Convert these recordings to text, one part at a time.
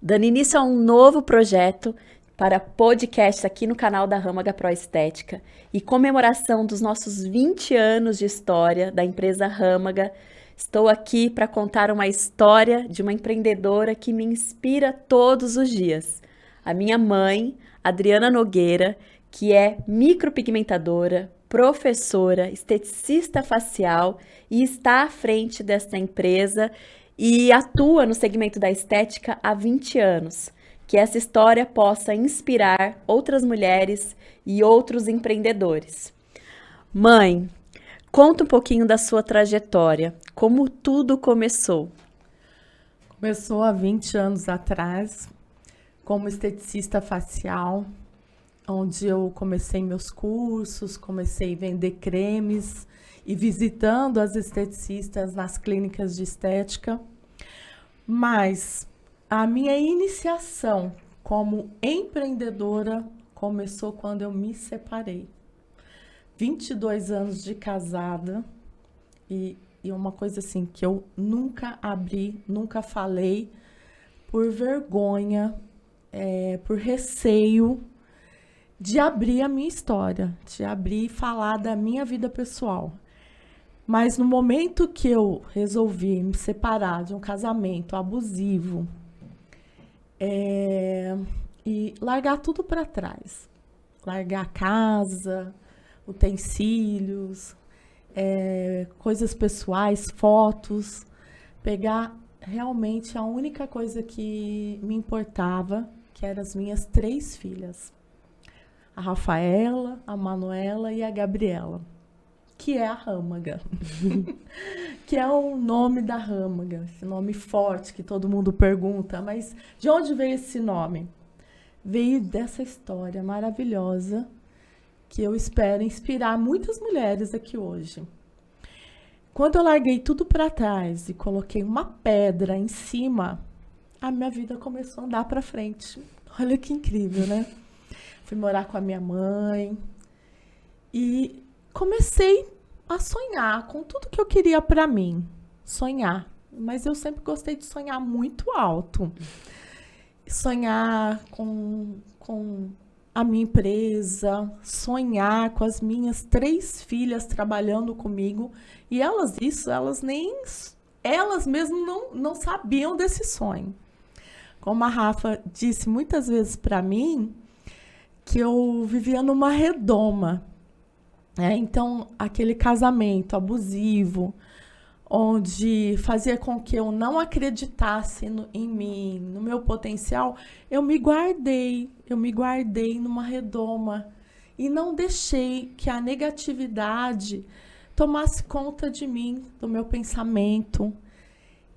dando início a um novo projeto para podcast aqui no canal da Râmaga Pro Estética e comemoração dos nossos 20 anos de história da empresa Râmaga. Estou aqui para contar uma história de uma empreendedora que me inspira todos os dias. A minha mãe, Adriana Nogueira, que é micropigmentadora, professora, esteticista facial e está à frente desta empresa e atua no segmento da estética há 20 anos. Que essa história possa inspirar outras mulheres e outros empreendedores. Mãe, conta um pouquinho da sua trajetória, como tudo começou. Começou há 20 anos atrás, como esteticista facial, onde eu comecei meus cursos, comecei a vender cremes e visitando as esteticistas nas clínicas de estética. Mas a minha iniciação como empreendedora começou quando eu me separei. 22 anos de casada e uma coisa assim que eu nunca abri, nunca falei, por vergonha, por receio de abrir a minha história, de abrir e falar da minha vida pessoal. Mas no momento que eu resolvi me separar de um casamento abusivo, e largar tudo para trás, largar a casa, utensílios, coisas pessoais, fotos, pegar realmente a única coisa que me importava, que eram as minhas 3 filhas, a Rafaela, a Manuela e a Gabriela, que é a Râmaga, que é o nome da Râmaga, esse nome forte que todo mundo pergunta, mas de onde veio esse nome? Veio dessa história maravilhosa que eu espero inspirar muitas mulheres aqui hoje. Quando eu larguei tudo para trás e coloquei uma pedra em cima, a minha vida começou a andar para frente. Olha que incrível, né? Fui morar com a minha mãe e comecei a sonhar com tudo que eu queria para mim. Sonhar. Mas eu sempre gostei de sonhar muito alto. Sonhar com a minha empresa, sonhar com as minhas 3 filhas trabalhando comigo. E elas mesmo não sabiam desse sonho. Como a Rafa disse muitas vezes para mim, que eu vivia numa redoma. Então, aquele casamento abusivo, onde fazia com que eu não acreditasse em mim, no meu potencial, eu me guardei numa redoma e não deixei que a negatividade tomasse conta de mim, do meu pensamento.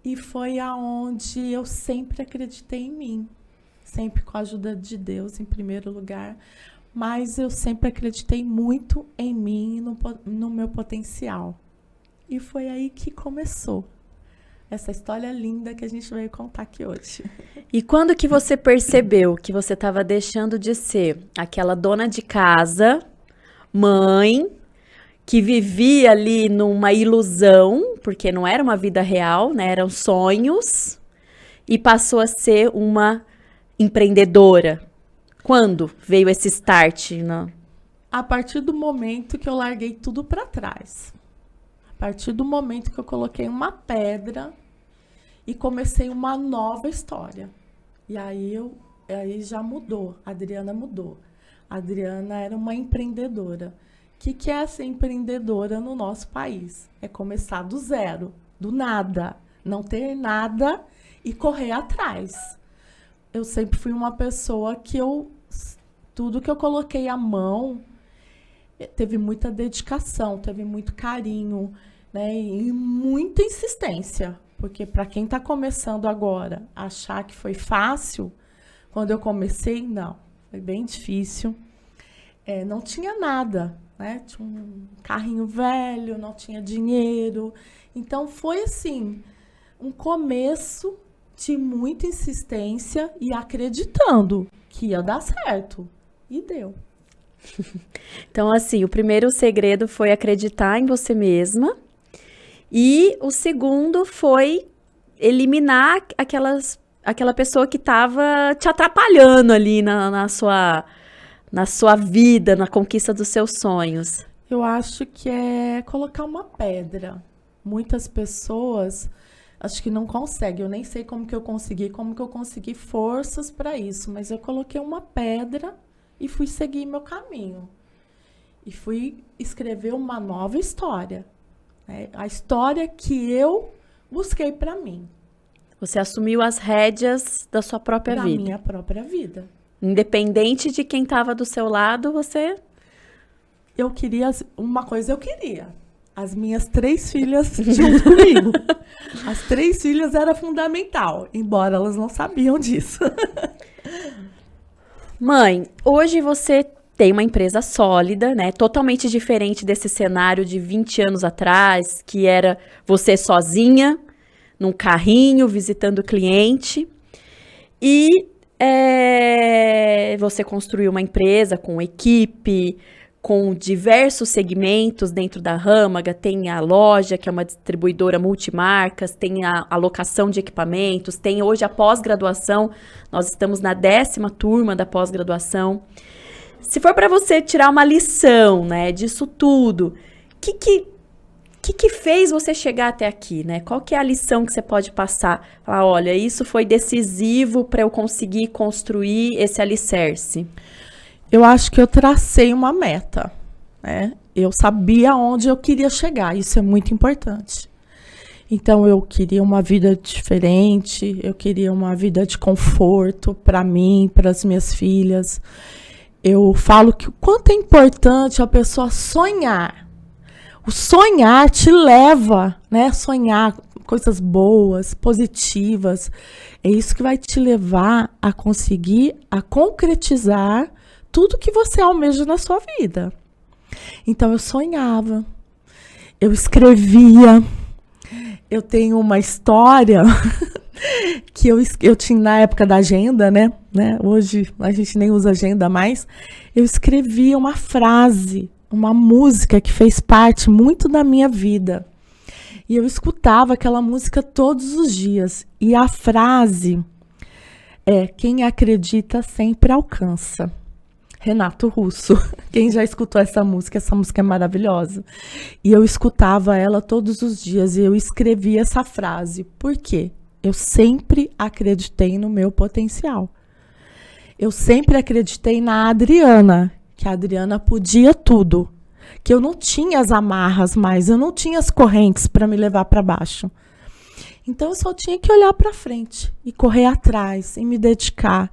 E foi aonde eu sempre acreditei em mim, sempre com a ajuda de Deus em primeiro lugar, mas eu sempre acreditei muito em mim e no meu potencial. E foi aí que começou essa história linda que a gente veio contar aqui hoje. E quando que você percebeu que você estava deixando de ser aquela dona de casa, mãe, que vivia ali numa ilusão, porque não era uma vida real, né? Eram sonhos, e passou a ser uma empreendedora? Quando veio esse start? A partir do momento que eu larguei tudo para trás. A partir do momento que eu coloquei uma pedra e comecei uma nova história. E aí já mudou. A Adriana mudou. A Adriana era uma empreendedora. O que é ser empreendedora no nosso país? É começar do zero, do nada. Não ter nada e correr atrás. Eu sempre fui uma pessoa que tudo que eu coloquei à mão teve muita dedicação, teve muito carinho, né, e muita insistência. Porque para quem está começando agora, achar que foi fácil, quando eu comecei, não. Foi bem difícil. Não tinha nada, né? Tinha um carrinho velho, não tinha dinheiro. Então foi assim, um começo de muita insistência e acreditando que ia dar certo. E deu. Então, assim, o primeiro segredo foi acreditar em você mesma. E o segundo foi eliminar aquela pessoa que estava te atrapalhando ali na sua vida, na conquista dos seus sonhos? Eu acho que é colocar uma pedra. Muitas pessoas acho que não conseguem. Eu nem sei como que eu consegui forças para isso, mas eu coloquei uma pedra e fui seguir meu caminho. E fui escrever uma nova história, né? A história que eu busquei para mim. Você assumiu as rédeas da sua própria vida. Da minha própria vida. Independente de quem estava do seu lado, você... Eu queria, uma coisa eu queria. As minhas 3 filhas junto comigo. As 3 filhas era fundamental, embora elas não sabiam disso. Mãe, hoje você tem uma empresa sólida, né? Totalmente diferente desse cenário de 20 anos atrás, que era você sozinha, num carrinho, visitando o cliente. E você construiu uma empresa com equipe, com diversos segmentos dentro da Râmaga. Tem a loja, que é uma distribuidora multimarcas, tem a alocação de equipamentos, tem hoje a pós-graduação. Nós estamos na 10ª turma da pós-graduação. Se for para você tirar uma lição, né, disso tudo, o que fez você chegar até aqui, né? Qual que é a lição que você pode passar? Falar, olha, isso foi decisivo para eu conseguir construir esse alicerce. Eu acho que eu tracei uma meta, né? Eu sabia onde eu queria chegar, isso é muito importante. Então, eu queria uma vida diferente, eu queria uma vida de conforto para mim, para as minhas filhas. Eu falo que o quanto é importante a pessoa sonhar. O sonhar te leva, né? Sonhar coisas boas, positivas. É isso que vai te levar a conseguir, a concretizar tudo que você almeja na sua vida. Então, eu sonhava, eu escrevia. Eu tenho uma história que eu tinha na época da agenda, né? Hoje a gente nem usa agenda mais. Eu escrevia uma frase, uma música que fez parte muito da minha vida. E eu escutava aquela música todos os dias. E a frase é: quem acredita sempre alcança. Renato Russo. Quem já escutou essa música é maravilhosa. E eu escutava ela todos os dias e eu escrevia essa frase. Por quê? Eu sempre acreditei no meu potencial. Eu sempre acreditei na Adriana, que a Adriana podia tudo, que eu não tinha as amarras mais, eu não tinha as correntes para me levar para baixo. Então, eu só tinha que olhar para frente e correr atrás e me dedicar.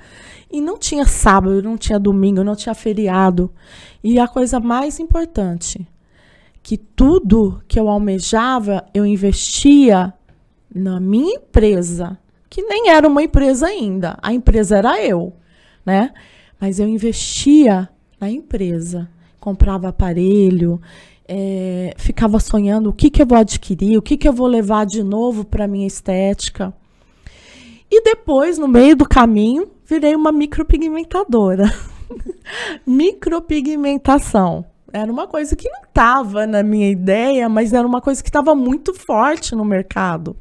E não tinha sábado, não tinha domingo, não tinha feriado. E a coisa mais importante, que tudo que eu almejava, eu investia na minha empresa, que nem era uma empresa ainda. A empresa era eu, né? Mas eu investia na empresa. Comprava aparelho, ficava sonhando o que eu vou adquirir, o que eu vou levar de novo para a minha estética. E depois, no meio do caminho, virei uma micropigmentadora. Micropigmentação. Era uma coisa que não estava na minha ideia, mas era uma coisa que estava muito forte no mercado.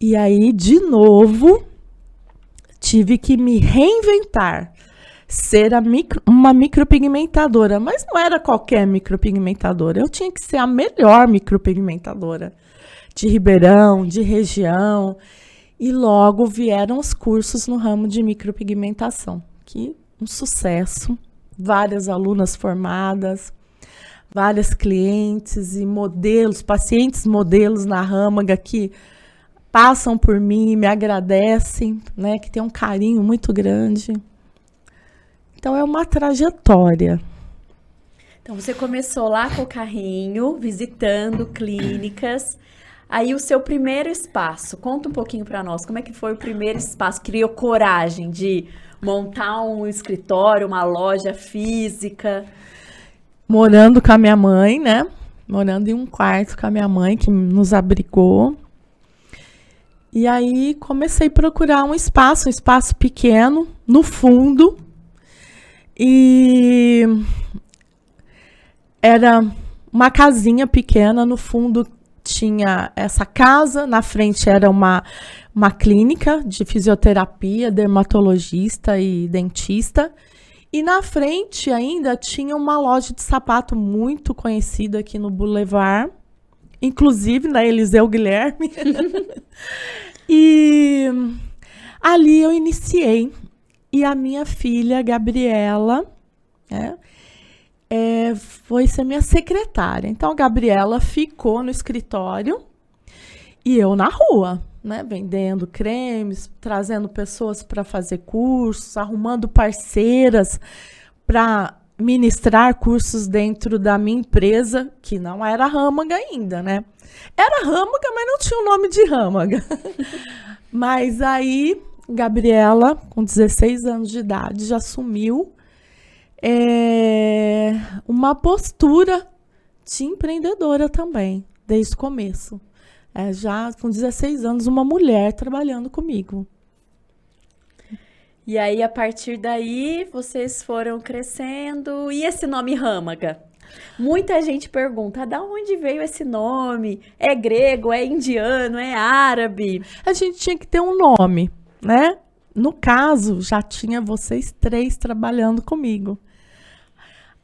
E aí, de novo, tive que me reinventar. Ser uma micropigmentadora, mas não era qualquer micropigmentadora. Eu tinha que ser a melhor micropigmentadora de Ribeirão, de região. E logo vieram os cursos no ramo de micropigmentação, que um sucesso. Várias alunas formadas, várias clientes e modelos, pacientes modelos na Râmaga que passam por mim, me agradecem, né, que tem um carinho muito grande. Então, é uma trajetória. Então, você começou lá com o carrinho, visitando clínicas. Aí, o seu primeiro espaço, conta um pouquinho para nós. Como é que foi o primeiro espaço? Criou coragem de montar um escritório, uma loja física? Morando com a minha mãe, né? Morando em um quarto com a minha mãe, que nos abrigou. E aí, comecei a procurar um espaço pequeno, no fundo. E era uma casinha pequena no fundo, tinha essa casa, na frente era uma clínica de fisioterapia, dermatologista e dentista. E na frente ainda tinha uma loja de sapato muito conhecida aqui no Boulevard, inclusive na Eliseu Guilherme. E ali eu iniciei. E a minha filha, Gabriela, né, foi ser minha secretária. Então, a Gabriela ficou no escritório e eu na rua, né, vendendo cremes, trazendo pessoas para fazer cursos, arrumando parceiras para ministrar cursos dentro da minha empresa, que não era Râmaga ainda, né? Era Râmaga, mas não tinha o nome de Râmaga. Mas aí, Gabriela, com 16 anos de idade, já assumiu uma postura de empreendedora também, desde o começo. Já com 16 anos, uma mulher trabalhando comigo. E aí, a partir daí, vocês foram crescendo. E esse nome Râmaga? Muita gente pergunta, da onde veio esse nome? É grego, é indiano, é árabe? A gente tinha que ter um nome, né? No caso, já tinha vocês 3 trabalhando comigo.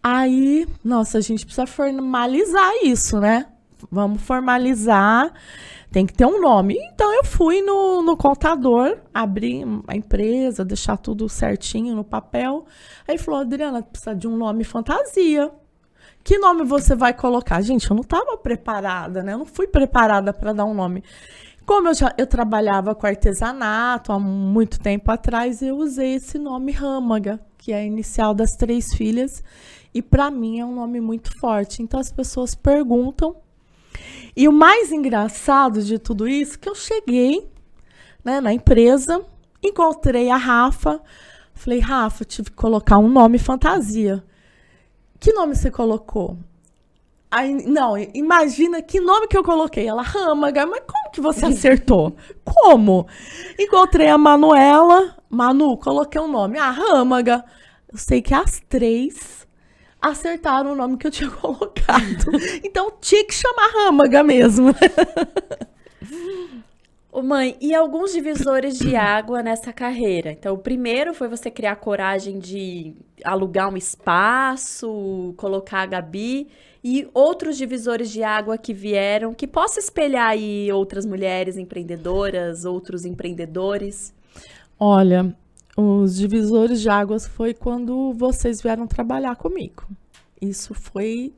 Aí, nossa, a gente precisa formalizar isso, né? Vamos formalizar, tem que ter um nome. Então, eu fui no contador, abri a empresa, deixar tudo certinho no papel. Aí falou, Adriana, precisa de um nome fantasia. Que nome você vai colocar? Gente, eu não estava preparada, né? Eu não fui preparada para dar um nome. Como eu trabalhava com artesanato há muito tempo atrás, eu usei esse nome Râmaga, que é a inicial das 3 filhas. E para mim é um nome muito forte. Então as pessoas perguntam. E o mais engraçado de tudo isso, que eu cheguei, né, na empresa, encontrei a Rafa. Falei, Rafa, tive que colocar um nome fantasia. Que nome você colocou? Aí, não, imagina que nome que eu coloquei. Ela, Râmaga, mas como que você acertou? Como? Encontrei a Manuela. Manu, coloquei um nome. Râmaga. Eu sei que as 3 acertaram o nome que eu tinha colocado. Então, tinha que chamar Râmaga mesmo. Ô mãe, e alguns divisores de água nessa carreira? Então, o primeiro foi você criar coragem de alugar um espaço, colocar a Gabi, e outros divisores de água que vieram, que possa espelhar aí outras mulheres empreendedoras, outros empreendedores? Olha, os divisores de águas foi quando vocês vieram trabalhar comigo. Isso foi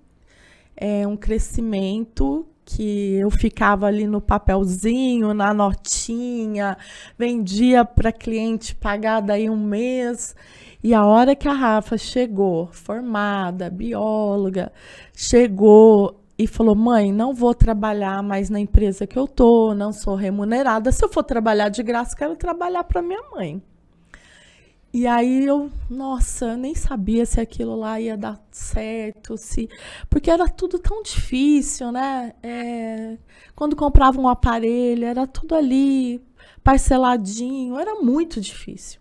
um crescimento que eu ficava ali no papelzinho, na notinha, vendia para cliente pagar daí um mês. E a hora que a Rafa chegou, formada, bióloga, chegou e falou, mãe, não vou trabalhar mais na empresa que eu tô, não sou remunerada. Se eu for trabalhar de graça, quero trabalhar para minha mãe. E aí nossa, nem sabia se aquilo lá ia dar certo, porque era tudo tão difícil, né? Quando comprava um aparelho, era tudo ali, parceladinho, era muito difícil.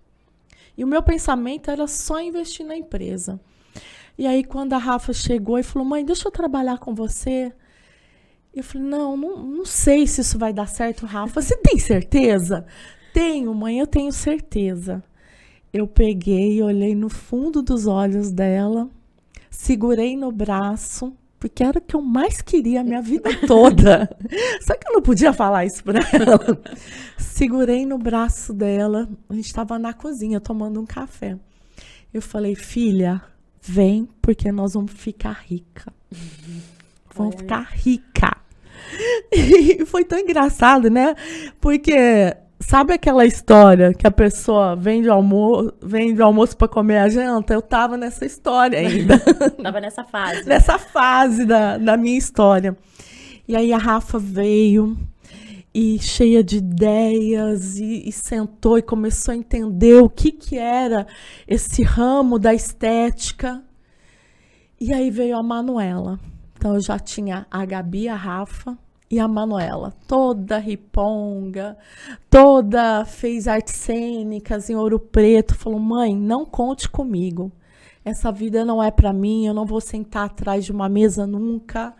E o meu pensamento era só investir na empresa. E aí, quando a Rafa chegou e falou, mãe, deixa eu trabalhar com você. Eu falei, não sei se isso vai dar certo, Rafa. Você tem certeza? Tenho, mãe, eu tenho certeza. Eu peguei e olhei no fundo dos olhos dela, segurei no braço, porque era o que eu mais queria a minha vida toda. Só que eu não podia falar isso para ela. Segurei no braço dela, a gente estava na cozinha tomando um café. Eu falei, filha, vem, porque nós vamos ficar rica. Vamos ficar rica. E foi tão engraçado, né? Porque... sabe aquela história que a pessoa vende o almoço para comer a janta? Eu tava nessa história ainda. Tava nessa fase. Nessa fase da minha história. E aí a Rafa veio e cheia de ideias e sentou e começou a entender o que era esse ramo da estética. E aí veio a Manuela. Então eu já tinha a Gabi, a Rafa e a Manuela, toda riponga, toda fez artes cênicas em Ouro Preto, falou, mãe, não conte comigo, essa vida não é para mim, eu não vou sentar atrás de uma mesa nunca.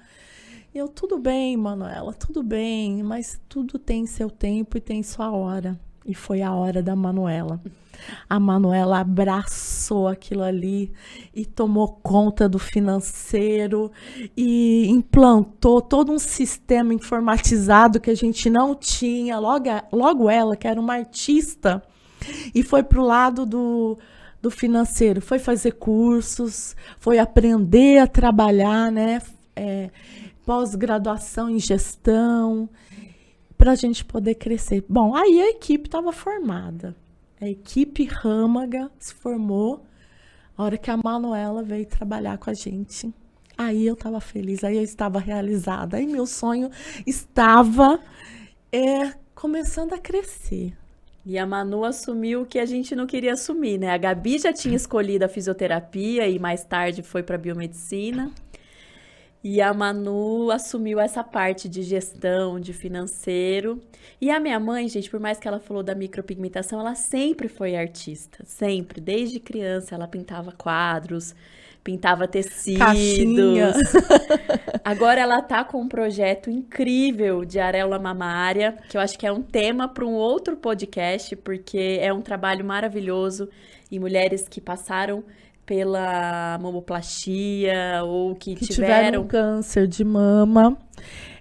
E eu, tudo bem, Manuela, tudo bem, mas tudo tem seu tempo e tem sua hora. E foi a hora da Manuela. A Manuela abraçou aquilo ali e tomou conta do financeiro e implantou todo um sistema informatizado que a gente não tinha. Logo ela, que era uma artista, e foi para o lado do financeiro, foi fazer cursos, foi aprender a trabalhar, né? Pós-graduação em gestão, para a gente poder crescer. Bom, aí a equipe estava formada. A equipe Râmaga se formou a hora que a Manuela veio trabalhar com a gente. Aí eu estava feliz, aí eu estava realizada, aí meu sonho estava começando a crescer. E a Manu assumiu o que a gente não queria assumir, né? A Gabi já tinha escolhido a fisioterapia e mais tarde foi para biomedicina. E a Manu assumiu essa parte de gestão, de financeiro. E a minha mãe, gente, por mais que ela falou da micropigmentação, ela sempre foi artista. Sempre. Desde criança, ela pintava quadros, pintava tecidos. Caixinha. Agora ela tá com um projeto incrível de areola mamária, que eu acho que é um tema para um outro podcast, porque é um trabalho maravilhoso em mulheres que passaram pela mamoplastia ou que tiveram câncer de mama.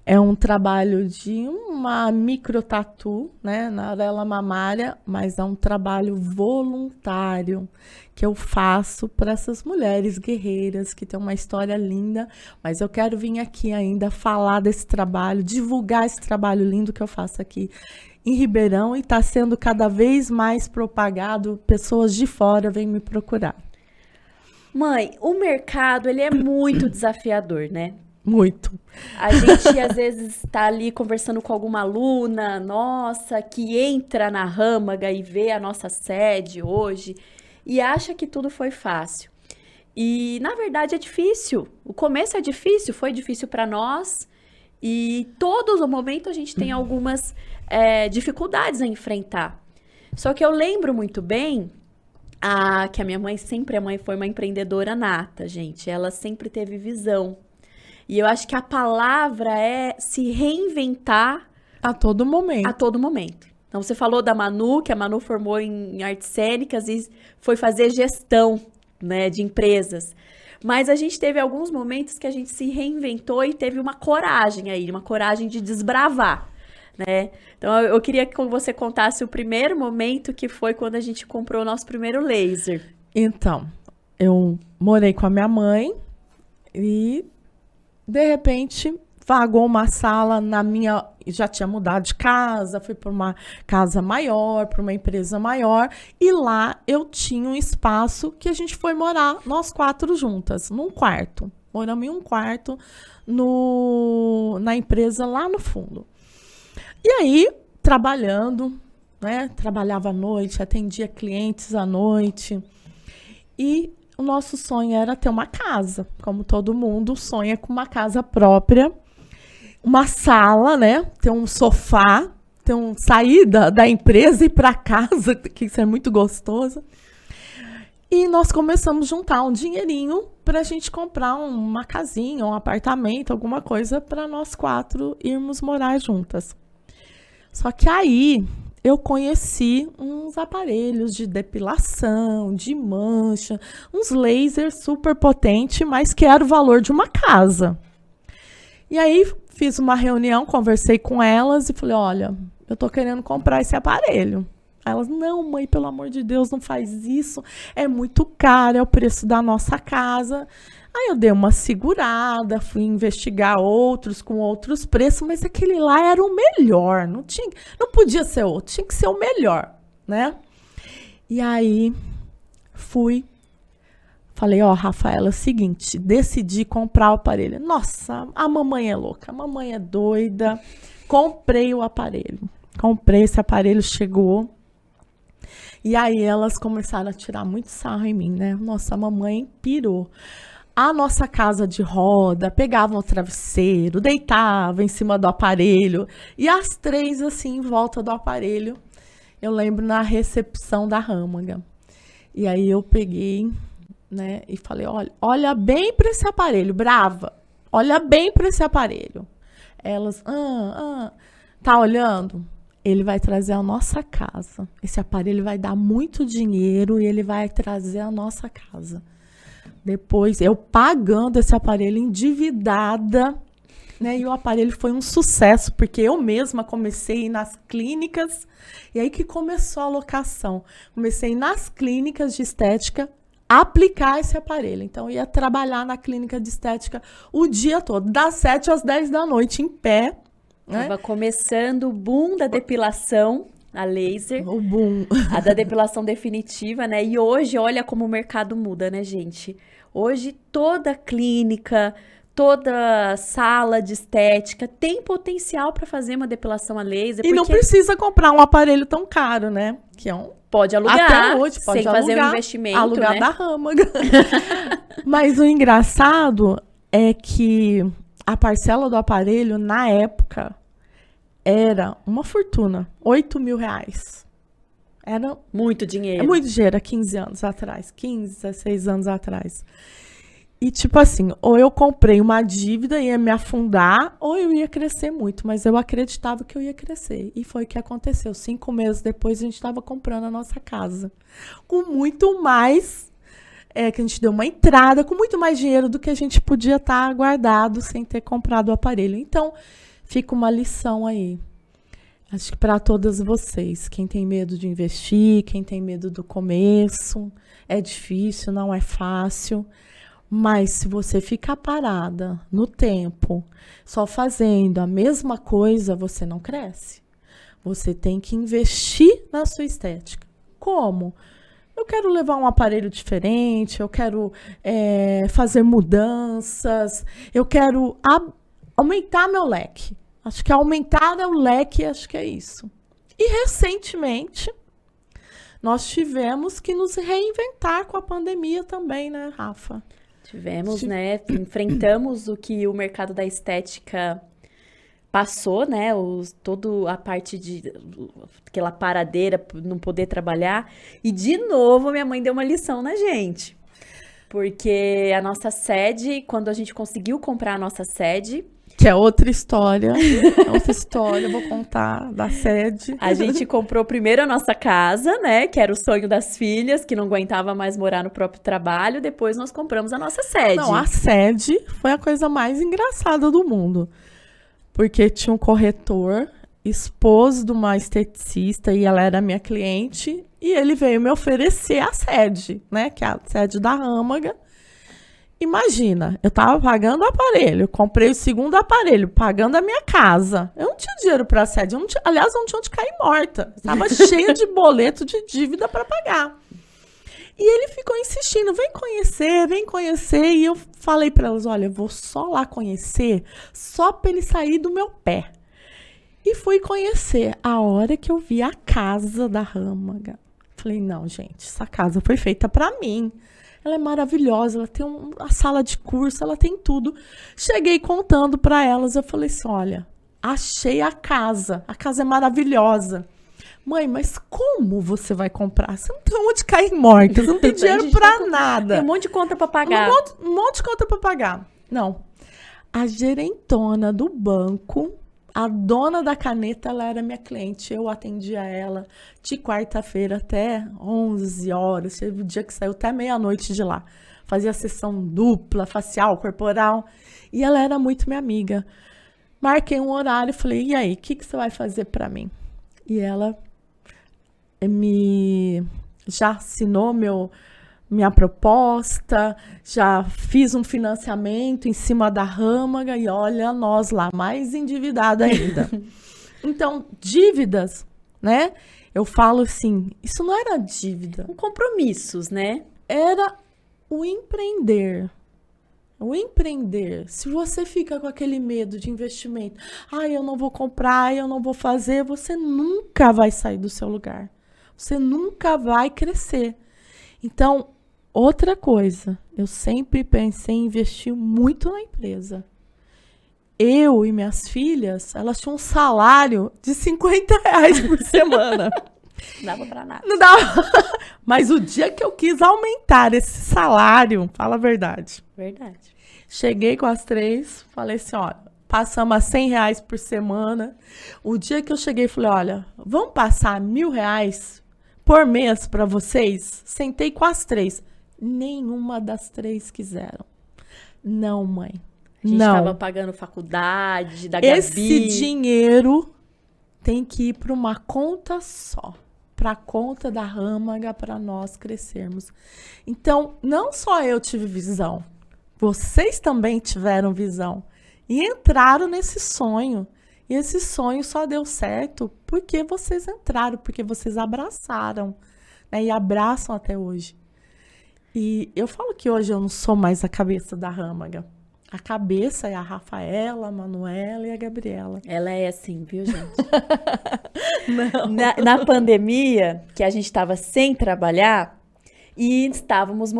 É um trabalho de uma microtatu, né, na areola mamária, mas é um trabalho voluntário que eu faço para essas mulheres guerreiras que têm uma história linda, mas eu quero vir aqui ainda falar desse trabalho, divulgar esse trabalho lindo que eu faço aqui em Ribeirão e está sendo cada vez mais propagado, pessoas de fora vêm me procurar. Mãe, o mercado, ele é muito desafiador, né? Muito. A gente, às vezes, está ali conversando com alguma aluna nossa que entra na Râmaga e vê a nossa sede hoje e acha que tudo foi fácil. E, na verdade, é difícil. O começo é difícil, foi difícil para nós. E todos os momentos a gente tem algumas dificuldades a enfrentar. Só que eu lembro muito bem que a minha mãe foi uma empreendedora nata, gente. Ela sempre teve visão. E eu acho que a palavra é se reinventar a todo momento. A todo momento. Então, você falou da Manu, que a Manu formou em artes cênicas e foi fazer gestão, né, de empresas. Mas a gente teve alguns momentos que a gente se reinventou e teve uma coragem aí, uma coragem de desbravar, né? Então, eu queria que você contasse o primeiro momento que foi quando a gente comprou o nosso primeiro laser. Então, eu morei com a minha mãe e, de repente, vagou uma sala na minha... Já tinha mudado de casa, fui para uma casa maior, para uma empresa maior. E lá eu tinha um espaço que a gente foi morar, nós 4 juntas, num quarto. Moramos em um quarto na empresa lá no fundo. E aí, trabalhando, né? Trabalhava à noite, atendia clientes à noite. E o nosso sonho era ter uma casa. Como todo mundo sonha com uma casa própria. Uma sala, né? Ter um sofá. Sair da empresa e ir para casa, que isso é muito gostoso. E nós começamos a juntar um dinheirinho para a gente comprar uma casinha, um apartamento, alguma coisa para nós 4 irmos morar juntas. Só que aí eu conheci uns aparelhos de depilação, de mancha, uns lasers super potentes, mas que era o valor de uma casa. E aí fiz uma reunião, conversei com elas e falei, olha, eu tô querendo comprar esse aparelho. Aí elas, não, mãe, pelo amor de Deus, não faz isso, é muito caro, é o preço da nossa casa. Aí eu dei uma segurada, fui investigar outros com outros preços, mas aquele lá era o melhor, não podia ser outro, tinha que ser o melhor, né? E aí falei, Rafaela, é o seguinte, decidi comprar o aparelho. Nossa, a mamãe é louca, a mamãe é doida. Comprei o aparelho, esse aparelho chegou. E aí elas começaram a tirar muito sarro em mim, né? Nossa, a mamãe pirou. A nossa casa de roda, pegava o travesseiro, deitava em cima do aparelho. E as 3, assim, em volta do aparelho. Eu lembro na recepção da Râmaga. E aí eu peguei, né, e falei, olha bem para esse aparelho, brava. olha bem para esse aparelho. Elas, tá olhando? Ele vai trazer a nossa casa. Esse aparelho vai dar muito dinheiro e ele vai trazer a nossa casa. Depois, eu pagando esse aparelho, endividada, né? E o aparelho foi um sucesso, porque eu mesma comecei a ir nas clínicas, e aí que começou a locação. Comecei a ir nas clínicas de estética, aplicar esse aparelho. Então, eu ia trabalhar na clínica de estética o dia todo, das 7 às 10 da noite, em pé. Né? Tava começando o boom da depilação a laser. O boom. A da depilação definitiva, né? E hoje, olha como o mercado muda, né, gente? Hoje, toda clínica, toda sala de estética tem potencial para fazer uma depilação a laser. E não precisa comprar um aparelho tão caro, né? Que é um... Pode alugar, até hoje, pode sem alugar, fazer um investimento, alugar né? da Râmaga. Mas o engraçado é que a parcela do aparelho, na época, era uma fortuna. 8 mil reais. Era muito dinheiro. É muito dinheiro, há 15 anos atrás. 15, 16 anos atrás. E tipo assim, ou eu comprei uma dívida e ia me afundar, ou eu ia crescer muito. Mas eu acreditava que eu ia crescer. E foi o que aconteceu. 5 meses depois, a gente estava comprando a nossa casa. Com muito mais... que a gente deu uma entrada, com muito mais dinheiro do que a gente podia estar guardado sem ter comprado o aparelho. Então, fica uma lição aí. Acho que para todas vocês, quem tem medo de investir, quem tem medo do começo, é difícil, não é fácil. Mas se você ficar parada no tempo, só fazendo a mesma coisa, você não cresce. Você tem que investir na sua estética. Como? Eu quero levar um aparelho diferente, eu quero fazer mudanças, eu quero aumentar meu leque. Acho que aumentar o leque, acho que é isso. E recentemente, nós tivemos que nos reinventar com a pandemia também, né, Rafa? Tivemos, né? Enfrentamos o que o mercado da estética passou, né? Toda a parte de aquela paradeira, não poder trabalhar. E, de novo, minha mãe deu uma lição na gente. Porque a nossa sede, quando a gente conseguiu comprar a nossa sede... Que é outra história. Eu vou contar da sede. A gente comprou primeiro a nossa casa, né? Que era o sonho das filhas, que não aguentava mais morar no próprio trabalho. Depois nós compramos a nossa sede. Não, a sede foi a coisa mais engraçada do mundo. Porque tinha um corretor, esposo de uma esteticista, e ela era minha cliente, e ele veio me oferecer a sede, né? Que é a sede da Râmaga. Imagina, eu tava pagando o aparelho, comprei o segundo aparelho, pagando a minha casa. Eu não tinha dinheiro pra sede, aliás, eu não tinha onde cair morta. Estava cheia de boleto de dívida para pagar. E ele ficou insistindo, vem conhecer. E eu falei para elas, olha, eu vou só lá conhecer, só para ele sair do meu pé. E fui conhecer. A hora que eu vi a casa da Râmaga, falei, não, gente, essa casa foi feita para mim. Ela é maravilhosa, ela tem uma sala de curso, ela tem tudo. Cheguei contando para elas, eu falei assim, olha, achei a casa é maravilhosa. Mãe, mas como você vai comprar? Você não tem onde cair morta, você não tem dinheiro para nada. Tem um monte de conta para pagar. Um monte de conta para pagar. Não. A gerentona do banco, a dona da caneta, ela era minha cliente. Eu atendia ela de quarta-feira até 11 horas. Teve um dia que saiu até meia-noite de lá. Fazia sessão dupla, facial, corporal. E ela era muito minha amiga. Marquei um horário e falei, e aí, o que você vai fazer para mim? E ela já assinou minha proposta, já fiz um financiamento em cima da Râmaga e olha nós lá, mais endividada ainda. Então, dívidas, né? Eu falo assim, isso não era dívida. Compromissos, né? Era o empreender. O empreender. Se você fica com aquele medo de investimento, eu não vou comprar, eu não vou fazer, você nunca vai sair do seu lugar. Você nunca vai crescer. Então, outra coisa, eu sempre pensei em investir muito na empresa. Eu e minhas filhas, elas tinham um salário de R$50 por semana. Não dava pra nada. Não dava. Mas o dia que eu quis aumentar esse salário, fala a verdade. Verdade. Cheguei com as 3, falei assim, olha, passamos a R$ 100 por semana. O dia que eu cheguei, falei, olha, vamos passar R$ 1.000 por mês para vocês? Sentei com as 3. Nenhuma das 3 quiseram. Não, mãe. A gente não. estava pagando faculdade da Gabi. Esse dinheiro tem que ir para uma conta só. Para a conta da Râmaga, para nós crescermos. Então, não só eu tive visão. Vocês também tiveram visão. E entraram nesse sonho. E esse sonho só deu certo porque vocês entraram, porque vocês abraçaram, né? E abraçam até hoje. E eu falo que hoje eu não sou mais a cabeça da Râmaga. A cabeça é a Rafaela, a Manuela e a Gabriela. Ela é assim, viu, gente? Na pandemia, que a gente estava sem trabalhar, e estávamos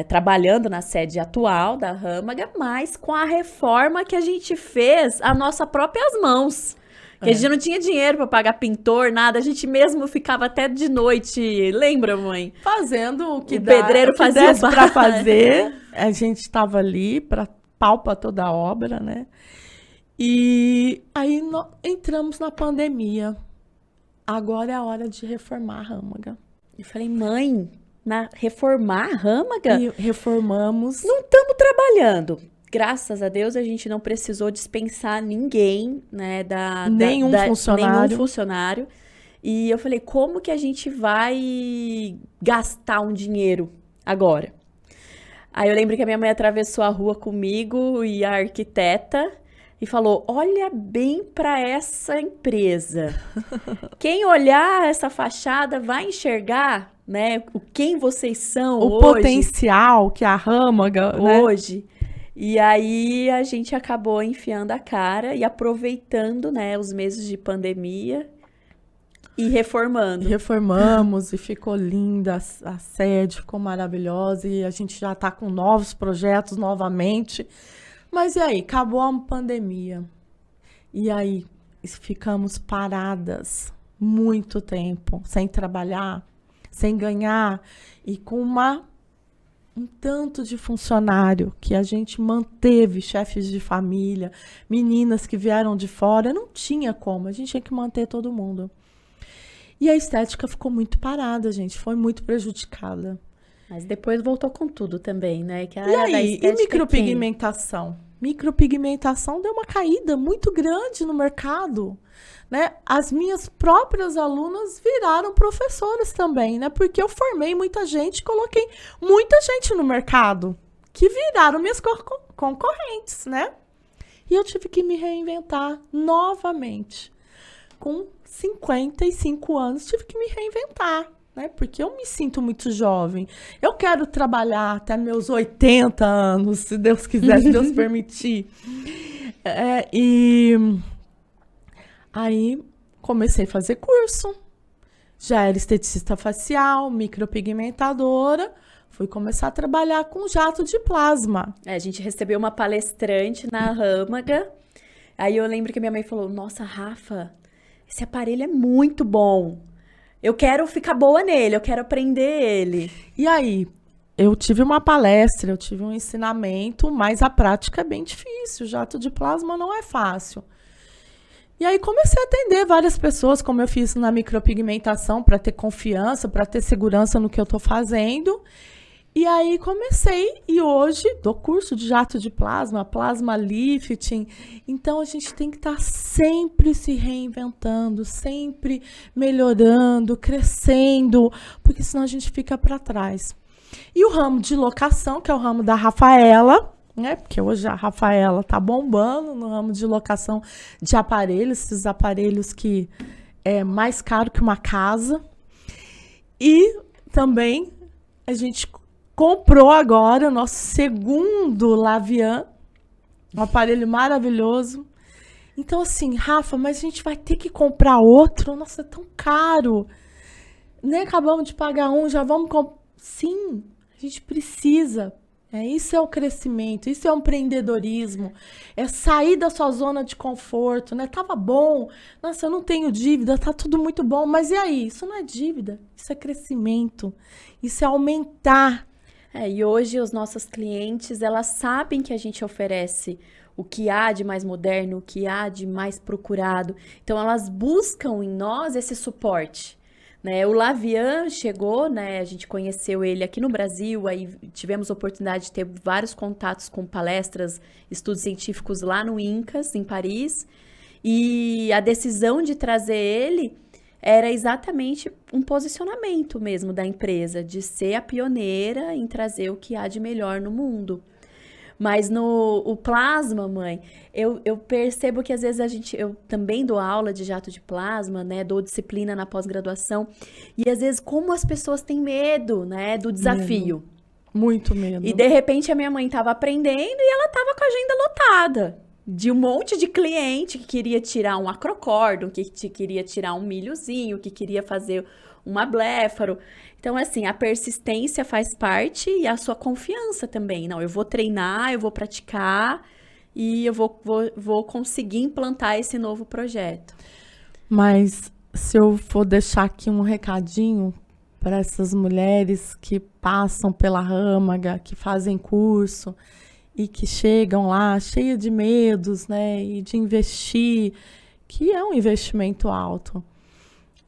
trabalhando na sede atual da Râmaga, mas com a reforma que a gente fez a nossas próprias mãos. Que a gente não tinha dinheiro para pagar pintor, nada. A gente mesmo ficava até de noite. Lembra, mãe? Fazendo o que o pedreiro fazia para fazer. A gente estava ali para palpa toda a obra, né? E aí entramos na pandemia. Agora é a hora de reformar a Râmaga. Eu falei, mãe, reformar a Râmaga? E reformamos. Não estamos trabalhando. Graças a Deus, a gente não precisou dispensar ninguém, né? Nenhum funcionário. E eu falei, como que a gente vai gastar um dinheiro agora? Aí eu lembro que a minha mãe atravessou a rua comigo e a arquiteta e falou, olha bem para essa empresa. Quem olhar essa fachada vai enxergar, né, quem vocês são o hoje. Potencial que a Râmaga, hoje. Né? E aí a gente acabou enfiando a cara e aproveitando, né, os meses de pandemia e reformando. Reformamos e ficou linda, a sede ficou maravilhosa e a gente já está com novos projetos novamente. Mas e aí, acabou a pandemia. E aí, ficamos paradas muito tempo, sem trabalhar, sem ganhar e com um tanto de funcionário que a gente manteve, chefes de família, meninas que vieram de fora, não tinha como, a gente tinha que manter todo mundo. E a estética ficou muito parada, gente, foi muito prejudicada. Mas depois voltou com tudo também, né? Que e aí, e micropigmentação? Micropigmentação deu uma caída muito grande no mercado, né? As minhas próprias alunas viraram professoras também, né? Porque eu formei muita gente, coloquei muita gente no mercado que viraram minhas concorrentes, né? E eu tive que me reinventar novamente. Com 55 anos, tive que me reinventar, né? Porque eu me sinto muito jovem. Eu quero trabalhar até meus 80 anos, se Deus quiser, se Deus permitir. E aí comecei a fazer curso. Já era esteticista facial, micropigmentadora. Fui começar a trabalhar com jato de plasma. A gente recebeu uma palestrante na Râmaga. Aí eu lembro que minha mãe falou, nossa, Rafa, esse aparelho é muito bom. Eu quero ficar boa nele, eu quero aprender ele. E aí, eu tive uma palestra, eu tive um ensinamento, mas a prática é bem difícil. O jato de plasma não é fácil. E aí comecei a atender várias pessoas, como eu fiz na micropigmentação, para ter confiança, para ter segurança no que eu estou fazendo. E aí comecei, e hoje dou curso de jato de plasma, plasma lifting. Então a gente tem que estar sempre se reinventando, sempre melhorando, crescendo, porque senão a gente fica para trás. E o ramo de locação, que é o ramo da Rafaela, né? Porque hoje a Rafaela tá bombando no ramo de locação de aparelhos, esses aparelhos que é mais caro que uma casa. E também a gente comprou agora o nosso segundo Lavian, um aparelho maravilhoso. Então, assim, Rafa, mas a gente vai ter que comprar outro? Nossa, é tão caro. Nem acabamos de pagar um, já vamos comprar. Sim, a gente precisa. Isso é o crescimento, isso é o empreendedorismo. É sair da sua zona de conforto, né? Tava bom, nossa, eu não tenho dívida, tá tudo muito bom. Mas e aí? Isso não é dívida, isso é crescimento. Isso é aumentar. E hoje os nossos clientes, elas sabem que a gente oferece o que há de mais moderno, o que há de mais procurado. Então, elas buscam em nós esse suporte, né? O Lavian chegou, né? A gente conheceu ele aqui no Brasil, aí tivemos a oportunidade de ter vários contatos com palestras, estudos científicos lá no INCAS, em Paris, e a decisão de trazer ele era exatamente um posicionamento mesmo da empresa, de ser a pioneira em trazer o que há de melhor no mundo. Mas o plasma, mãe, eu percebo que às vezes eu também dou aula de jato de plasma, né? Dou disciplina na pós-graduação. E às vezes, como as pessoas têm medo, né? Do desafio. Medo. Muito medo. E de repente a minha mãe estava aprendendo e ela estava com a agenda lotada. De um monte de cliente que queria tirar um acrocórdon, que queria tirar um milhozinho, que queria fazer uma bléfaro. Então, assim, a persistência faz parte e a sua confiança também. Não, eu vou treinar, eu vou praticar e eu vou conseguir implantar esse novo projeto. Mas se eu for deixar aqui um recadinho para essas mulheres que passam pela Râmaga, que fazem curso e que chegam lá cheia de medos, né, e de investir, que é um investimento alto,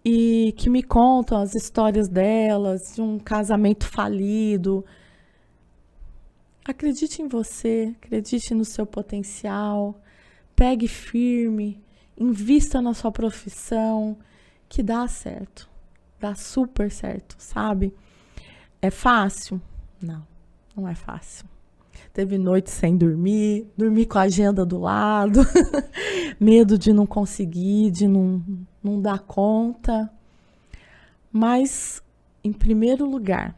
e que me contam as histórias delas, de um casamento falido. Acredite em você, acredite no seu potencial, pegue firme, invista na sua profissão, que dá certo, dá super certo, sabe? É fácil? Não, não é fácil. Teve noite sem dormir, dormir com a agenda do lado, medo de não conseguir, de não dar conta. Mas, em primeiro lugar,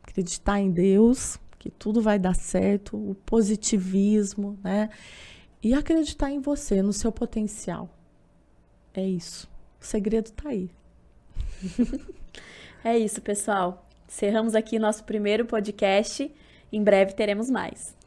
acreditar em Deus, que tudo vai dar certo, o positivismo, né? E acreditar em você, no seu potencial. É isso. O segredo tá aí. É isso, pessoal. Encerramos aqui nosso primeiro podcast. Em breve teremos mais.